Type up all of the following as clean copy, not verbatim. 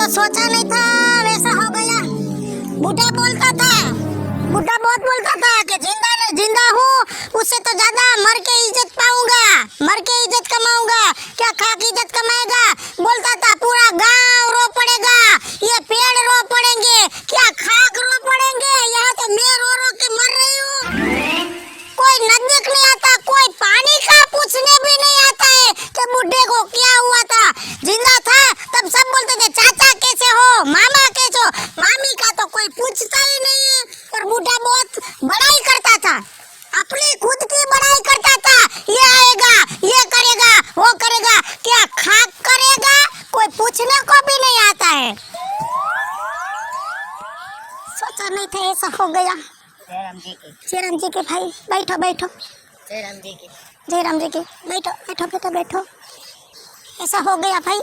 सोचा नहीं था वैसा हो गया। बुढ़ा बहुत बोलता था कि जिंदा हूँ उससे तो ज्यादा मर के इज्जत पाऊंगा, मर के इज्जत कमाऊंगा। क्या खा के इज्जत कमाएगा? बोलता था पूरा गांव रो पड़ेगा, ये पेड़ रो पड़ेंगे, क्या खाक रो पड़ेंगे। यहाँ तो मैं रो रो के मर रही हूँ। कोई नजदीक नहीं आता, कोई पानी का पूछने भी नहीं आता है कि बुढ़े को क्या हुआ था। जिंदा था तब सब बोलते थे चाचा कैसे हो, मामा कैसे हो। मामी का तो कोई पूछता ही नहीं है। और बुढ़ा बहुत बड़ाई करता था, अपनी खुद की बड़ाई करता था। ये आएगा, ये करेगा, वो करेगा, क्या खाक करेगा, कोई पूछने को भी नहीं आता है। सोचा नहीं था ऐसा हो गया। जय राम जी के भाई, बैठो बैठो। जय राम जी की। जय राम जी के, बैठो बैठो बैठो बैठो। ऐसा हो गया भाई।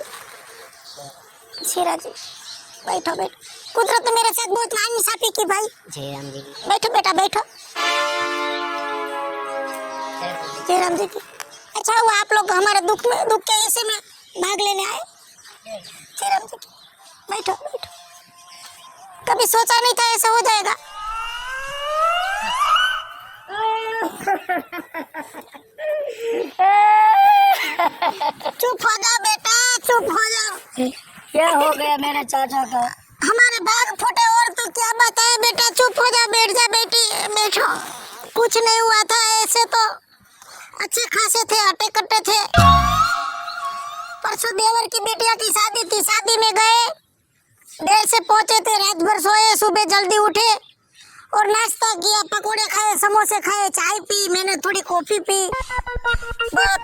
शेरा जी बैठो बैठो। कुदरत ने मेरे साथ बहुत नाइंसाफी की भाई। जय राम जी की। बैठो बेटा बैठो। जय राम जी की। अच्छा हुआ आप लोग हमारे दुख के हिस्से में भाग लेने आए। जय राम जी की। बैठो बैठो। कभी सोचा नहीं था ऐसा हो जाएगा। चुप हो जाओ बेटा, चुप हो जाओ। क्या हो गया मेरे चाचा को? हमारे भाग फूटे और तो क्या बताए बेटा। चुप हो जा, बैठ जा बेटी, बैठो। कुछ नहीं हुआ था, ऐसे तो अच्छे खासे थे, अटे कट्टे थे। परसों देवर की बेटिया की शादी थी, शादी में गए, देर से पहुंचे थे, रात भर सोए, सुबह जल्दी उठे और नाश्ता किया, पकोड़े खाए, समोसे खाए, चाय पी, मैंने थोड़ी कॉफी पी।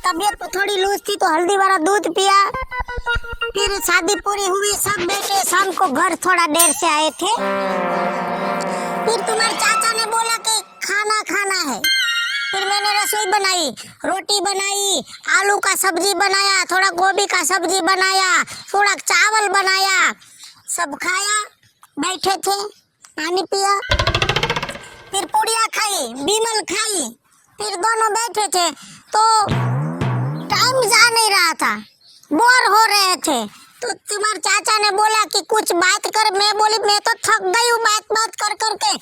तबीयत तो थोड़ी लूज थी तो हल्दी वाला दूध पिया। फिर शादी पूरी हुई, सब बैठे, शाम को घर थोड़ा देर से आए थे। फिर तुम्हारे चाचा ने बोला कि खाना खाना है। फिर मैंने रसोई बनाई, रोटी बनाई, आलू का सब्जी बनाया, थोड़ा गोभी का सब्जी बनाया, थोड़ा चावल बनाया, सब खाया, बैठे थे, पानी पिया। फिर पूड़िया खाई, बिमल खाई। फिर दोनों बैठे थे तो टाइम जा नहीं रहा था, बोर हो रहे थे। तो तुम्हारे चाचा ने बोला कि कुछ बात कर। मैं बोली मैं तो थक गई हूँ बात कर करके,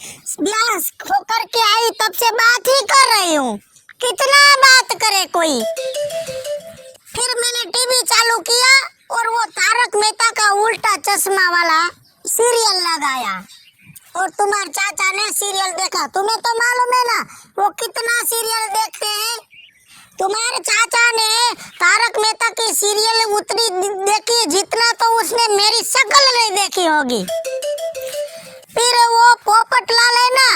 ब्याह होकर के आई तब से बात ही कर रही हूँ, कितना बात करे कोई। फिर मैंने टीवी चालू किया और वो तारक मेहता का उल्टा चश्मा वाला सीरियल लगाया और तुम्हारे चाचा ने सीरियल देखा। तुम्हें तो मालूम है ना वो कितना सीरियल देखते हैं। तुम्हारे चाचा ने तारक मेहता की सीरियल उतनी देखी जितना तो उसने मेरी शक्ल नहीं देखी होगी। फिर वो पोपट लाल है ना,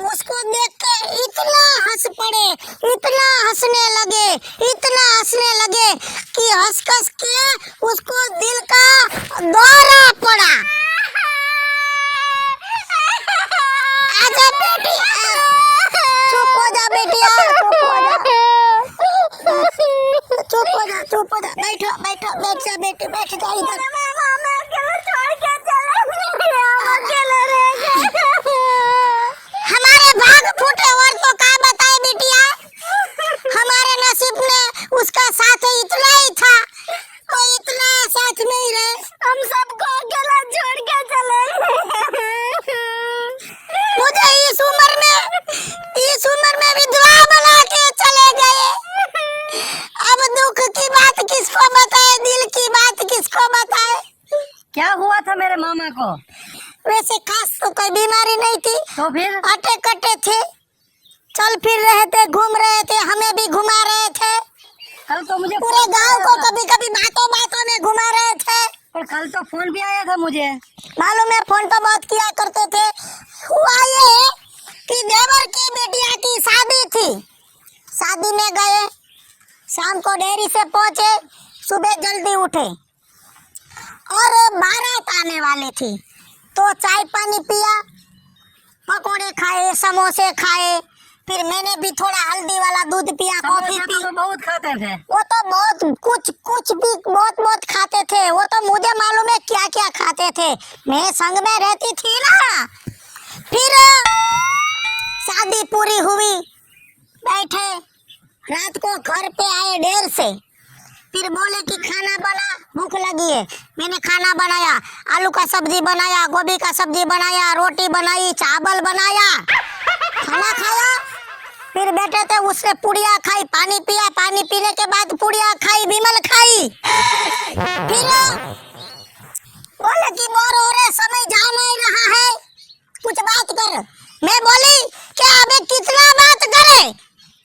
उसको देख के इतना हंस पड़े, इतना हंसने लगे, इतना हंसने लगे कि हंस कस के उसको दिल का दौरा पड़ा। आजा बेटी, चुप हो जा बेटी, चुप हो जा, चुप हो जा, बैठो बैठो, बैठ जा बेटी, बैठ जा इधर। हमारे भाग फूटे और तो क्या बताए बिटिया, हमारे नसीब में उसका साथ इतना ही था, कोई इतना साथ नहीं रहे, हम सबको अकेला छोड़ के चले। मुझे इस उम्र में विधवा बना के चले गए। अब दुख की बात किसको बताए, दिल की बात किसको बताए। क्या हुआ था मेरे मामा को? वैसे खास तो कोई बीमारी नहीं थी, तो फिर अटे कटे थे, चल फिर रहे थे, घूम रहे थे, हमें भी घुमा रहे थे। कल तो मुझे पूरे गांव को कभी कभी बातों में घुमा रहे थे। और कल तो फोन भी आया था मुझे, मालूम है, फोन तो बहुत किया करते थे। हुआ ये कि देवर की बेटिया की शादी थी, शादी में गए, शाम को देरी से पहुंचे, सुबह जल्दी उठे और बारात आने वाली थी तो चाय पानी पिया, पकोड़े खाए, समोसे खाए। फिर मैंने भी थोड़ा हल्दी वाला दूध पिया, कॉफी पी। तो बहुत खाते थे वो तो बहुत कुछ भी बहुत खाते थे। वो तो मुझे मालूम है क्या क्या खाते थे, मैं संग में रहती थी ना। फिर शादी पूरी हुई, बैठे, रात को घर पे आए देर से, फिर बोले कि खाना बना, भूख लगी है। मैंने खाना बनाया, आलू का सब्जी बनाया, गोभी का सब्जी बनाया, रोटी बनाई, चावल बनाया, खाना खाया। फिर बैठे थे, उसने पुड़िया खाई, पानी पिया, पानी पीने के बाद पुड़िया खाई, विमल खाई। फिर बोले कि बोर हो रहे, समय जा नहीं रहा है, कुछ बात कर। मैं बोली क्या अबे कितना बात करे,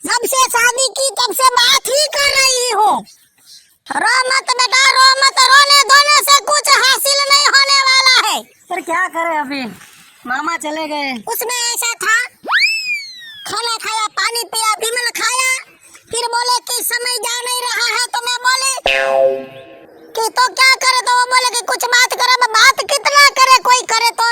जब से शादी की तब से बात ही कर रही हूँ। रो मत बेटा, रो मत, रोने धोने से कुछ हासिल नहीं होने वाला है। पर क्या करे अभी, मामा चले गए। उसमें ऐसा था, खाना खाया, पानी पिया, विमल खाया। फिर बोले कि समय जा नहीं रहा है, तो मैं बोले कि तो क्या करे, तो वो बोले कि कुछ बात करे। अब बात कितना करे, कोई करे तो।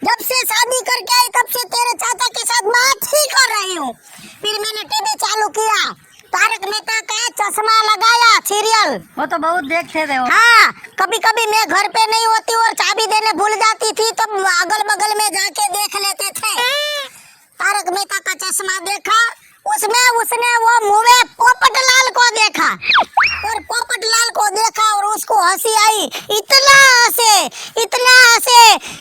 जब से शादी करके आई तब से तेरे चाचा के साथ बात ही कर रही हूँ। फिर मैंने टीवी चालू किया, तारक मेहता का चश्मा लगाया सीरियल। वो तो बहुत देखते थे वो। हाँ, कभी कभी मैं घर पे नहीं होती और चाबी देने भूल जाती थी, तो अगल बगल में जाके देख लेते थे। तारक मेहता का चश्मा देखा, उसमें उसने वो मुँह पोपटलाल को देखा, और पोपटलाल को देखा और उसको हंसी आई। इतना हंसे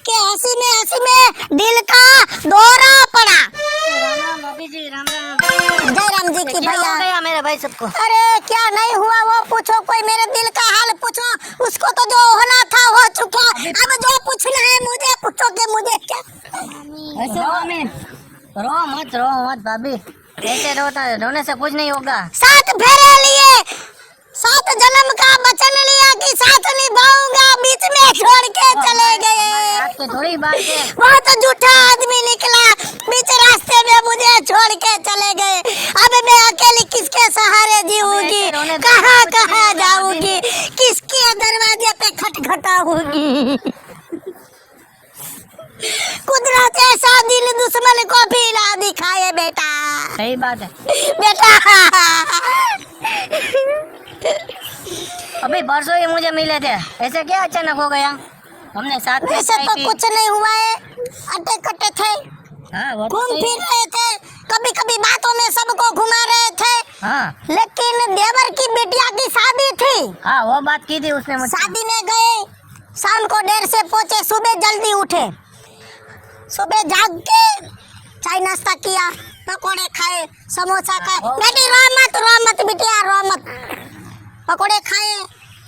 कि हंसी में दिल का दौरा पड़ा। राम राम भाभी जी, राम राम। जय राम जी की क्या हो भैया। गया मेरे भाई सबको? अरे क्या नहीं हुआ वो पूछो, कोई मेरे दिल का हाल पूछो। उसको तो जो होना था हो चुका, अब जो पूछना है मुझे पूछो कि मुझे क्या। ऐसे रो मत भाभी, ऐसे रोने से कुछ नहीं होगा। 7 फेरे लिए, 7 जन्म का वचन लिया कि साथ निभाऊंगा, बीच में छोड़ के चले गए। आपकी थोड़ी बात है। वो तो झूठा आदमी निकला, बीच रास्ते में मुझे छोड़ के चले गए। अब मैं अकेली किसके सहारे जीऊंगी, कहाँ जाऊंगी, किसके दरवाजे पे खटखटाऊंगी। कुदरत ऐसा दिल दुश्मन को भी ना दिखाए बेटा। सही बात है। बेटा अभी परसों ही मुझे मिले थे, ऐसे क्या अचानक हो गया? हमने साथ में वैसे चाय तो पी। कुछ नहीं हुआ है, अटे कटे थे, हाँ वो तो घूम सही फिर है। रहे थे, कभी कभी बातों में सबको घुमा रहे थे। हाँ लेकिन देवर की बिटिया की शादी थी, हाँ वो बात की थी उसने मुझसे। शादी में गए, शाम को देर से पहुंचे, सुबह जल्दी उठे, सुबह जाग के चाय नाश्ता किया, पकोड़े खाए, समोसा खाए। बेटी रो मत बिटिया, रो मत। पकोड़े खाए,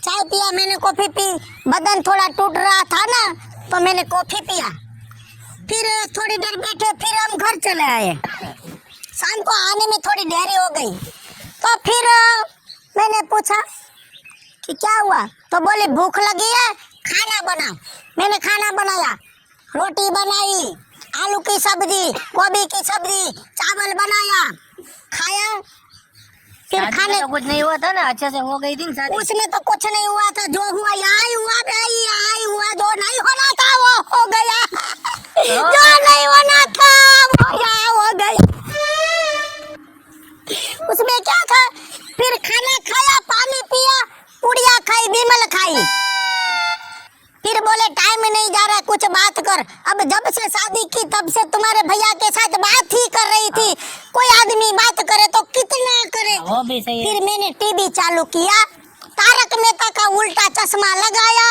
चाय पिया, मैंने कॉफी पी। बदन थोड़ा टूट रहा था ना, तो मैंने कॉफी पिया। फिर थोड़ी देर बैठे, फिर हम घर चले आए। शाम को आने में थोड़ी देरी हो गई, तो फिर मैंने पूछा कि क्या हुआ, तो बोली भूख लगी है, खाना बना। मैंने खाना बनाया, रोटी बनाई, आलू की सब्जी, गोभी की सब्जी, चावल बनाया, खाया। फिर शादी खाने में तो कुछ नहीं हुआ था ना, अच्छे से हो गई थी शादी। उसमें तो कुछ नहीं हुआ था, जो हुआ यहाँ ही हुआ भाई, यहाँ ही हुआ। जो नहीं होना था वो हो गया, जो नहीं होना था वो यहाँ हो गया। उसमें क्या था, फिर खाना खाया, पानी पिया, पुड़िया खाई, विमल खाई। फिर बोले टाइम नहीं जा रहा, कुछ बात कर। अब जब से शादी की तब से तुम्हारे भैया के साथ बात ही कर रही थी। कोई आदमी बात करे तो कितना करे। वो भी सही है। फिर मैंने टीवी चालू किया, तारक मेहता का उल्टा चश्मा लगाया।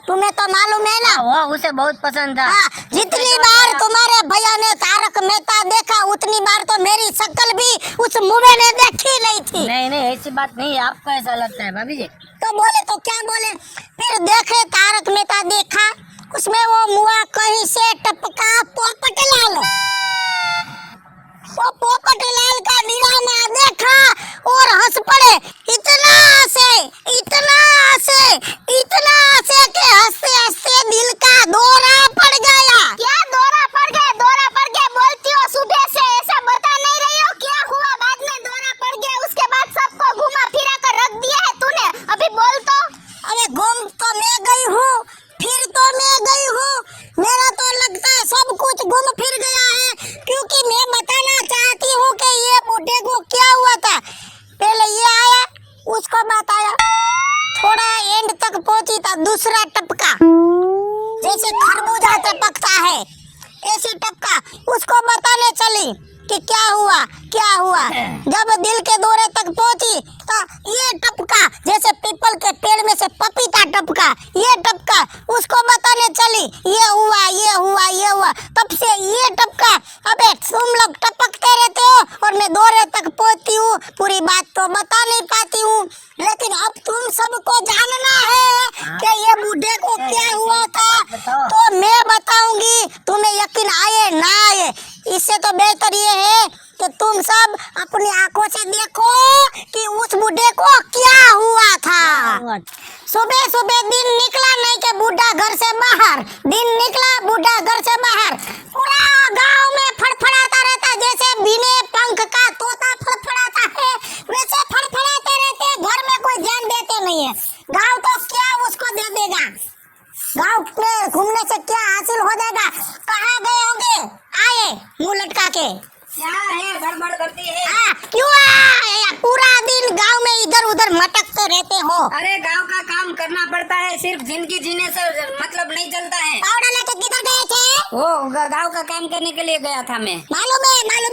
तुम्हें तो मालूम है ना, हाँ, वो उसे बहुत पसंद था। हाँ, जितनी बार तुम्हारे भैया ने तारक मेहता देखा, उतनी बार तो मेरी शक्ल भी उस मुँह ने देखी नहीं थी। नहीं ऐसी बात नहीं है, आपको ऐसा लगता है भाभी जी। तो बोले तो क्या बोले, फिर देखे तारक मेहता देखा, उसमें वो मुआ कहीं से टपका पोपटलाल। वो पोपटलाल का ड्रामा देखा और हंस पड़े। इतना से कि हंसते हंसते दिल का दौरा पड़ गया। क्या दौरा पड़ गया? दौरा पड़ गया बोलती हो, सुबह से ऐसा बता नहीं रही हो, क्या हुआ? बाद में दौरा पड़ गया, उसके बाद सबको घुमा फिरा कर रख दिया है तूने। अभी बोल तो। अरे घूम तो मैं गई हूँ, फिर तो मैं गई हूँ, मेरा तो लगता है सब कुछ घूम फिर गया है, क्योंकि मैं बताना चाहती हूँ कि ये बूढ़े को क्या हुआ था। पहले ये आया, उसको बताया, थोड़ा एंड तक पहुंची था, दूसरा टपका, जैसे खरबूजा टपकता है ऐसे टपका। उसको बताने चली कि क्या हुआ, क्या हुआ। जब दिल के दौरे तक पहुंची तो ये टपका, जैसे पीपल के पेड़ में से पपीता टपका, ये टपका, उसको बताने चली ये हुआ ये हुआ ये हुआ, तब से ये टपका। अबे तुम लोग टपकते रहते हो और मैं दौरे तक पहुंचती हूँ, पूरी बात तो बता नहीं पाती हूँ, लेकिन अब तुम सबको जानना है कि ये बूढ़े को क्या हुआ था तो मैं बताऊंगी, तुम्हें यकीन आए ना आए। इससे तो बेहतर ये है कि तुम सब अपनी आंखों से देखो कि उस बूढ़े को क्या हुआ था। सुबह सुबह दिन निकला नहीं कि बूढ़ा घर से बाहर, दिन निकला बूढ़ा घर से बाहर, पूरा गांव में फड़फड़ाता रहता, जैसे बिने पंख का तोता फड़फड़ाता है वैसे फड़फड़ाते रहते, घर में कोई ध्यान देते नहीं है। गांव तो क्या उसको दे देगा, गांव में घूमने से क्या हासिल हो जाएगा। कहाँ गए होंगे, आए मुंह लटका के, क्या है गड़बड़ करती है। क्यों आए? पूरा दिन गांव में इधर उधर मटकते रहते हो। अरे गांव का काम करना पड़ता है, सिर्फ जिंदगी जीने से मतलब नहीं चलता है। पाउडर लेके किधर गए थे? वो गांव का काम करने के लिए गया था मैं। मालूम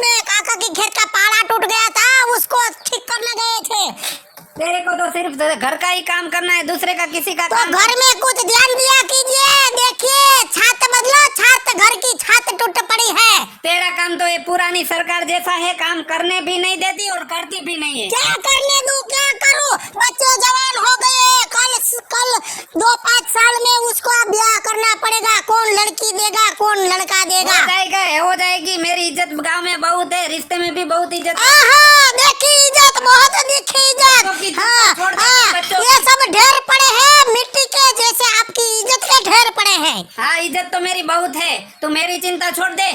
है काका की खेत का पाला टूट गया था, उसको ठीक करने गए थे। तेरे को तो सिर्फ घर का ही काम करना है, दूसरे का किसी का तो काम घर में कुछ ध्यान दिया कीजिए। देखिए छत बदलो, छत, घर की छत टूट पड़ी है। तेरा काम तो ये पुरानी सरकार जैसा है, काम करने भी नहीं देती और करती भी नहीं है। क्या करने दूं, क्या करूं? बच्चे जवान हो गए, कल 2-5 साल में उसको ब्याह करना पड़ेगा। कौन लड़की देगा, कौन लड़का देगा? हो जाएगी। मेरी इज्जत गांव में बहुत है, रिश्ते में भी बहुत इज्जत। देखी इज्जत, बहुत दिखी इज्जत। ये सब ढेर पड़े हैं मिट्टी के जैसे, आपकी इज्जत के ढेर पड़े हैं। हाँ इज्जत तो मेरी बहुत है, तू मेरी चिंता छोड़ दे।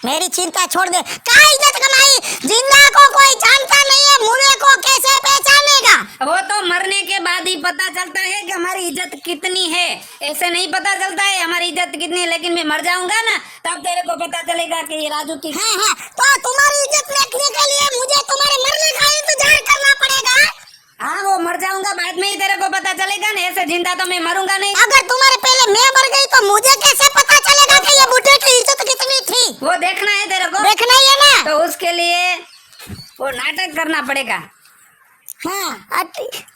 मेरी चिंता छोड़ दे। क्या इज्जत कमाई? जिंदा को कोई जानता नहीं है, मुर्दे को कैसे पहचानेगा? वो तो मरने के बाद ही पता चलता है कि हमारी इज्जत कितनी है, ऐसे नहीं पता चलता है हमारी इज्जत कितनी है। लेकिन मैं मर जाऊंगा ना, तब तेरे को पता चलेगा कि ये राजू की। हाँ, तो तुम्हारी इज्जत देखने के लिए मुझे तुम्हारे मरने का इंतजार करना पड़ेगा। हाँ वो मर जाऊंगा, बाद में ही तेरे को पता चलेगा ना, ऐसे जिंदा तो मैं मरूंगा नहीं। अगर तुम्हारे पहले मैं मर गई तो मुझे कैसे पता चलेगा कि ये बूढ़े की इज्जत कितनी थी? वो देखना है तेरे को, देखना ही है ना। तो उसके लिए वो नाटक करना पड़ेगा। हाँ,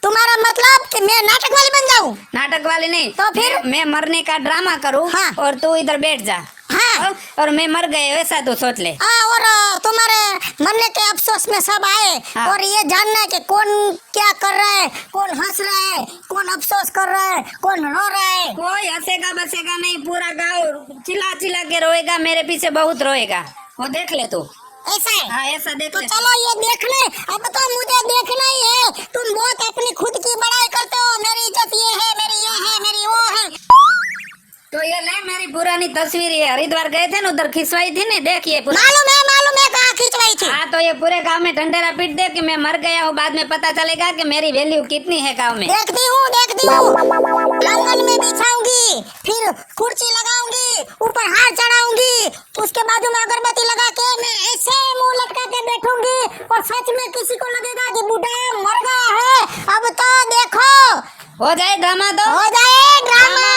तुम्हारा मतलब कि मैं नाटक वाली बन जाऊं? नाटक वाली नहीं तो फिर? मैं मरने का ड्रामा करूं। हाँ। और तू इधर बैठ जा। हाँ। और मैं मर गए वैसा तू सोच ले। और तुम्हारे मरने के अफसोस में सब आए। हाँ। और ये जानना है कि कौन क्या कर रहा है, कौन हंस रहा है, कौन अफसोस कर रहा है, कौन रो रहा है। कोई हंसेगा बसेगा नहीं, पूरा गांव चिल्ला चिल्ला के रोएगा, मेरे पीछे बहुत रोएगा, वो देख ले तू। ऐसा है? हाँ ऐसा देख तो ले। चलो ये देखने, अब तो मुझे देखना ही है। तुम बहुत अपनी खुद की बड़ाई करते हो, मेरी इज्जत ये है, मेरी ये है, मेरी वो है। तो ये ले मेरी पुरानी तस्वीर, ये हरिद्वार गए थे ना, उधर खिंचवाई थी ना, देखिए मालूम है कहाँ खिंचवाई थी। हाँ तो ये पूरे गांव में ढंढेरा पीट दे कि मैं मर गया हूँ, बाद में पता चलेगा कि मेरी वैल्यू कितनी है गांव में। देखती हूँ। आंगन में बिछाऊंगी, फिर कुर्सी लगाऊंगी, ऊपर हार चढ़ाऊंगी, उसके बाजू में अगरबत्ती लगा के मैं ऐसे मुंह लटका के बैठूंगी, और सच में किसी को लगेगा कि बूढ़ा मर गया है। अब तो देखो, हो जाए ड्रामा, तो हो जाए ड्रामा।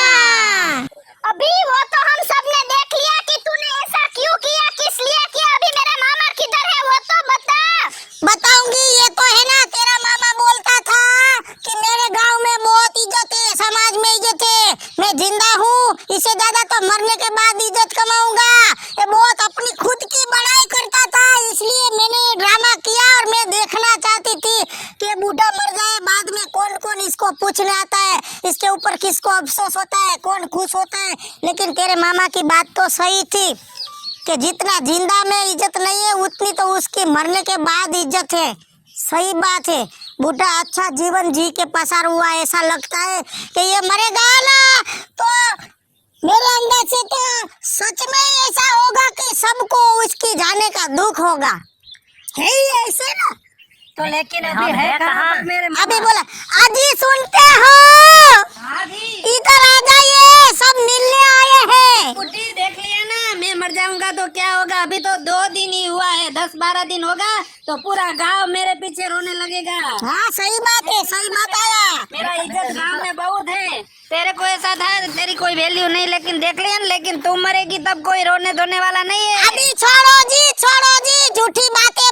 अभी वो तो हम सब ने देख लिया कि तूने ऐसा क्यों किया, किस लिए किया। अभी मेरा मामा किधर है वो तो बता। बताऊंगी। ये तो है ना, तेरा मामा बोलता था कि मेरे गांव में बहुत इज्जत है, समाज में इज्जत है, मैं जिंदा हूँ, इससे ज्यादा तो मरने के बाद इज्जत कमाऊंगा। ये बहुत अपनी खुद की बड़ाई करता था, इसलिए मैंने ये ड्रामा किया। और मैं देखना चाहती थी कि बूढ़ा मर जाए, बाद में कौन कौन इसको पूछने आता है, इसके ऊपर किसको अफसोस होता है, कौन खुश होता है। लेकिन तेरे मामा की बात तो सही थी कि जितना जिंदा में इज्जत नहीं है, उतनी तो उसकी मरने के बाद इज्जत है। सही बात है, बूढ़ा अच्छा जीवन जी के पसार हुआ, ऐसा लगता है कि ये मरेगा ना, तो मेरे अंदर से तो सच में ही ऐसा होगा कि सबको उसकी जाने का दुख होगा। है ही ऐसे ना। तो लेकिन अभी है कहाँ मेरे मामा? अभी बोला, अजी सुनते हो? इधर आ जाइए, सब मिलने आए हैं। कुटी देख लिया ना, मैं मर जाऊंगा तो क्या होगा। अभी तो 2 दिन ही हुआ है, 10-12 दिन होगा तो पूरा गांव मेरे पीछे रोने लगेगा। हाँ सही बात है, सही बात आया। मेरा इज्जत गांव में बहुत है, तेरे को ऐसा था तेरी कोई वैल्यू नहीं, लेकिन देख लिया ना, लेकिन तुम मरेगी तब कोई रोने धोने वाला नहीं है। अभी छोड़ो जी, झूठी बातें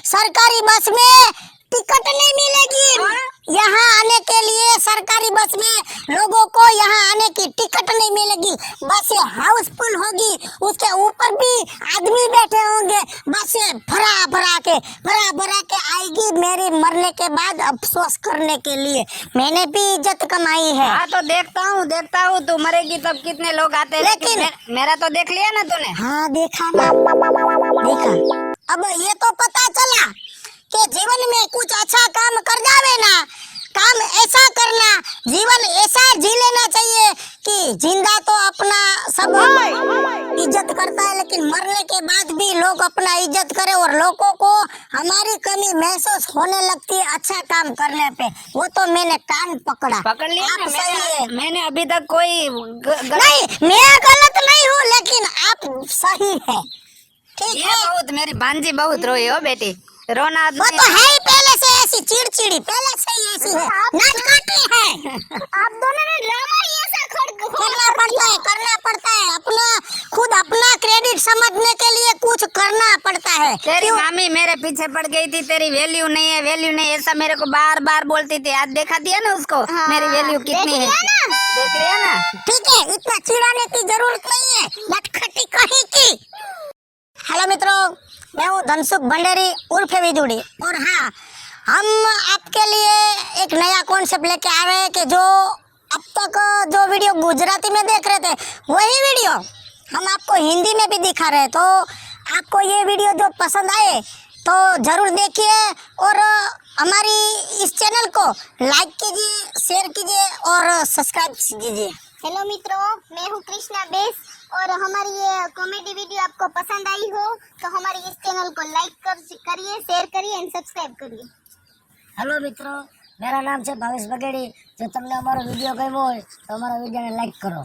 सरकारी बस में टिकट नहीं मिलेगी। यहाँ आने के लिए सरकारी बस में लोगों को यहाँ आने की टिकट नहीं मिलेगी। बसें हाउसफुल होगी, उसके ऊपर भी आदमी बैठे होंगे। बसें भरा भरा के आएगी मेरी मरने के बाद अफसोस करने के लिए। मैंने भी इज्जत कमाई है। हाँ तो देखता हूँ तू मरेगी तब कितने लोग आते हैं, लेकिन मेरा तो देख लिया ना तूने। हाँ देखा ना, देखा। अब ये तो पता चला कि जीवन में कुछ अच्छा काम कर जावे ना, काम ऐसा करना, जीवन ऐसा जी लेना चाहिए कि जिंदा तो अपना सब इज्जत करता है, लेकिन मरने के बाद भी लोग अपना इज्जत करे और लोगों को हमारी कमी महसूस होने लगती है अच्छा काम करने पे। वो तो मैंने कान पकड़ लिया आप ना। सही है। मैंने अभी तक कोई नहीं, मैं गलत नहीं हूँ, लेकिन आप सही है। ठीक ये है। बहुत मेरी भांजी बहुत रोई हो बेटी, रोना वो तो है ही पहले से ऐसी चिड़चिड़ी, पहले से ही ऐसी है, नटखटी है। आप दोनों ने ड्रामा ही ऐसा करना पड़ता है अपना क्रेडिट समझने के लिए कुछ करना पड़ता है। तेरी मामी मेरे पीछे पड़ गई थी, तेरी वैल्यू नहीं है ऐसा मेरे को बार बार बोलती थी। आज देखा दिया ना उसको। हाँ, मेरी वैल्यू कितनी है, देख लिया ना। ठीक है, इतना चिढ़ाने की जरूरत नहीं है, नटखटी कहीं की। हेलो मित्रों, मैं हूँ धनसुख भंडेरी उर्फ विजुड़ी, और हाँ, हम आपके लिए एक नया कॉन्सेप्ट लेके आ रहे हैं कि जो अब तक जो वीडियो गुजराती में देख रहे थे वही वीडियो हम आपको हिंदी में भी दिखा रहे हैं। तो आपको ये वीडियो जो पसंद आए तो जरूर देखिए और हमारी इस चैनल को लाइक कीजिए, शेयर कीजिए और सब्सक्राइब कीजिए। हेलो मित्रों, मैं हूँ कृष्णा बेस और हमारी ये कॉमेडी वीडियो आपको पसंद आई हो तो हमारी इस चैनल को लाइक करिए, शेयर करिए एंड सब्सक्राइब करिए। हेलो मित्रों, मेरा नाम है भावेश बगेड़ी। जो तुमने हमारा वीडियो गम्यो हो तो हमारा वीडियो ने लाइक करो।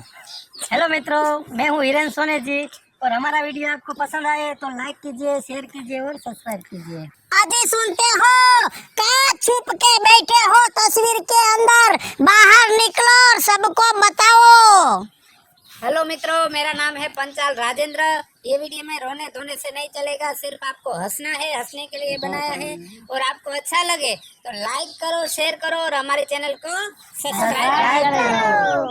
हेलो मित्रों, मैं हूँ हिरेन सोने जी और हमारा वीडियो आपको पसंद आए तो लाइक कीजिए, शेयर कीजिए और सब्सक्राइब कीजिए। आदि सुनते हो, कहाँ छुप के बैठे हो तस्वीर के अंदर, बाहर निकलो और सबको बताओ। हेलो मित्रों, मेरा नाम है पंचाल राजेंद्र। ये वीडियो में रोने धोने से नहीं चलेगा, सिर्फ आपको हंसना है, हंसने के लिए बनाया है। और आपको अच्छा लगे तो लाइक करो, शेयर करो और हमारे चैनल को सब्सक्राइब करो।